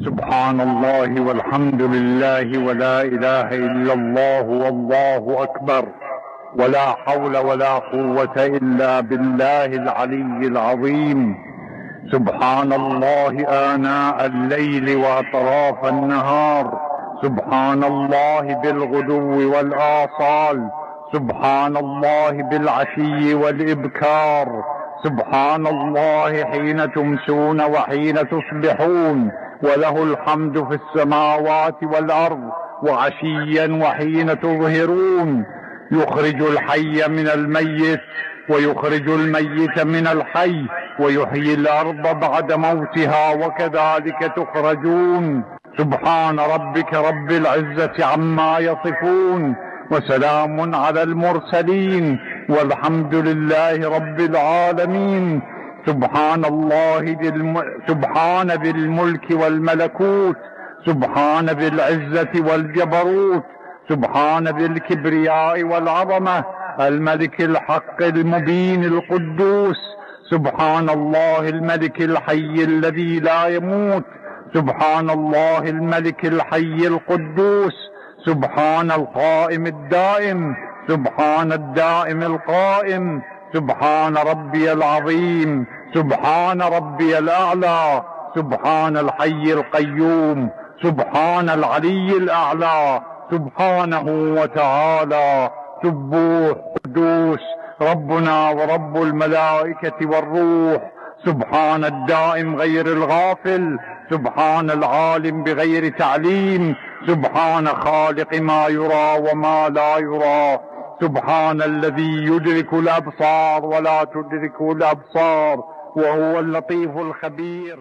سبحان الله والحمد لله ولا إله إلا الله والله أكبر، ولا حول ولا قوة إلا بالله العلي العظيم. سبحان الله آناء الليل وأطراف النهار، سبحان الله بالغدو والآصال، سبحان الله بالعشي والإبكار، سبحان الله حين تمسون وحين تصبحون، وله الحمد في السماوات والأرض وعشيا وحين تظهرون. يخرج الحي من الميت ويخرج الميت من الحي ويحيي الأرض بعد موتها وكذلك تخرجون. سبحان ربك رب العزة عما يصفون، وسلام على المرسلين، والحمد لله رب العالمين. سبحان الله سبحان ذي الملك والملكوت، سبحان ذي العزة والجبروت، سبحان ذي الكبرياء والعظمة، الملك الحق المبين القدوس. سبحان الله الملك الحي الذي لا يموت، سبحان الله الملك الحي القدوس، سبحان القائم الدائم، سبحان الدائم القائم، سبحان ربي العظيم، سبحان ربي الأعلى، سبحان الحي القيوم، سبحان العلي الأعلى، سبحانه وتعالى. سبوح قدوس ربنا ورب الملائكة والروح، سبحان الدائم غير الغافل، سبحان العالم بغير تعليم، سبحان خالق ما يرى وما لا يرى، سبحان الذي يدرك الأبصار ولا تدرك الأبصار وهو اللطيف الخبير.